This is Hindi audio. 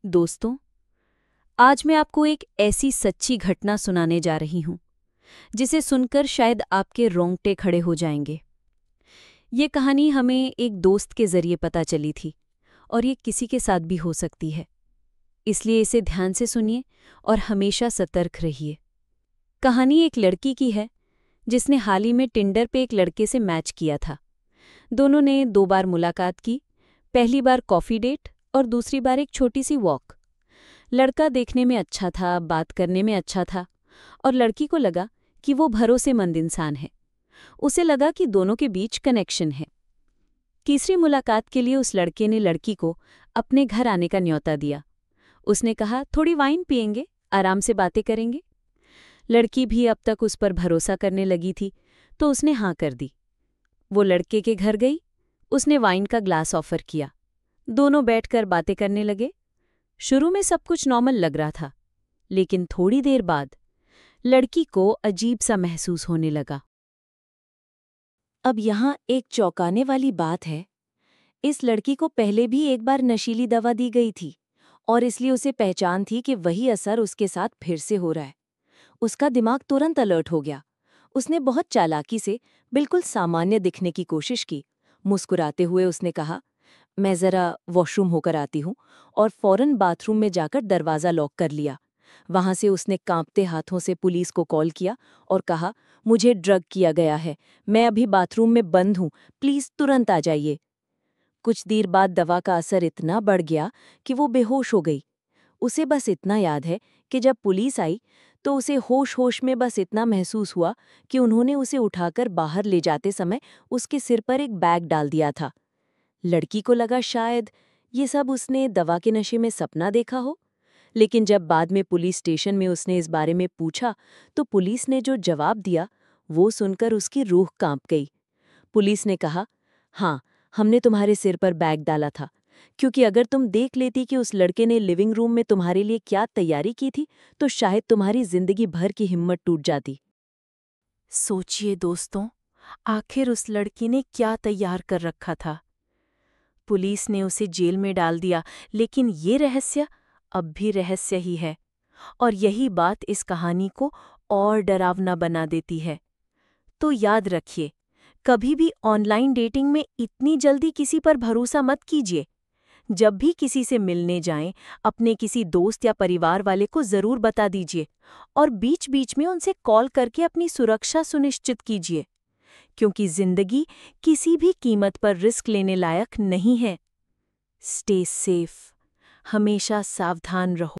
दोस्तों, आज मैं आपको एक ऐसी सच्ची घटना सुनाने जा रही हूं जिसे सुनकर शायद आपके रोंगटे खड़े हो जाएंगे। ये कहानी हमें एक दोस्त के जरिए पता चली थी और ये किसी के साथ भी हो सकती है, इसलिए इसे ध्यान से सुनिए और हमेशा सतर्क रहिए। कहानी एक लड़की की है जिसने हाल ही में टिंडर पे एक लड़के से मैच किया था। दोनों ने 2 बार मुलाकात की, पहली बार कॉफ़ी डेट और दूसरी बार एक छोटी सी वॉक। लड़का देखने में अच्छा था, बात करने में अच्छा था और लड़की को लगा कि वो भरोसेमंद इंसान है। उसे लगा कि दोनों के बीच कनेक्शन है। तीसरी मुलाकात के लिए उस लड़के ने लड़की को अपने घर आने का न्योता दिया। उसने कहा, थोड़ी वाइन पिएंगे, आराम से बातें करेंगे। लड़की भी अब तक उस पर भरोसा करने लगी थी, तो उसने हाँ कर दी। वो लड़के के घर गई, उसने वाइन का ग्लास ऑफर किया। दोनों बैठकर बातें करने लगे। शुरू में सब कुछ नॉर्मल लग रहा था, लेकिन थोड़ी देर बाद लड़की को अजीब सा महसूस होने लगा। अब यहाँ एक चौंकाने वाली बात है, इस लड़की को पहले भी एक बार नशीली दवा दी गई थी और इसलिए उसे पहचान थी कि वही असर उसके साथ फिर से हो रहा है। उसका दिमाग तुरंत अलर्ट हो गया। उसने बहुत चालाकी से बिल्कुल सामान्य दिखने की कोशिश की। मुस्कुराते हुए उसने कहा, मैं ज़रा वॉशरूम होकर आती हूँ, और फौरन बाथरूम में जाकर दरवाज़ा लॉक कर लिया। वहाँ से उसने कांपते हाथों से पुलिस को कॉल किया और कहा, मुझे ड्रग किया गया है, मैं अभी बाथरूम में बंद हूँ, प्लीज़ तुरंत आ जाइए। कुछ देर बाद दवा का असर इतना बढ़ गया कि वो बेहोश हो गई। उसे बस इतना याद है कि जब पुलिस आई तो उसे होश होश में बस इतना महसूस हुआ कि उन्होंने उसे उठाकर बाहर ले जाते समय उसके सिर पर एक बैग डाल दिया था। लड़की को लगा शायद ये सब उसने दवा के नशे में सपना देखा हो, लेकिन जब बाद में पुलिस स्टेशन में उसने इस बारे में पूछा तो पुलिस ने जो जवाब दिया वो सुनकर उसकी रूह कांप गई। पुलिस ने कहा, हाँ, हमने तुम्हारे सिर पर बैग डाला था, क्योंकि अगर तुम देख लेती कि उस लड़के ने लिविंग रूम में तुम्हारे लिए क्या तैयारी की थी तो शायद तुम्हारी जिंदगी भर की हिम्मत टूट जाती। सोचिए दोस्तों, आखिर उस लड़की ने क्या तैयार कर रखा था। पुलिस ने उसे जेल में डाल दिया, लेकिन ये रहस्य अब भी रहस्य ही है, और यही बात इस कहानी को और डरावना बना देती है। तो याद रखिए, कभी भी ऑनलाइन डेटिंग में इतनी जल्दी किसी पर भरोसा मत कीजिए। जब भी किसी से मिलने जाएं, अपने किसी दोस्त या परिवार वाले को जरूर बता दीजिए और बीच-बीच में उनसे कॉल करके अपनी सुरक्षा सुनिश्चित कीजिए, क्योंकि जिंदगी किसी भी कीमत पर रिस्क लेने लायक नहीं है। स्टे सेफ, हमेशा सावधान रहो।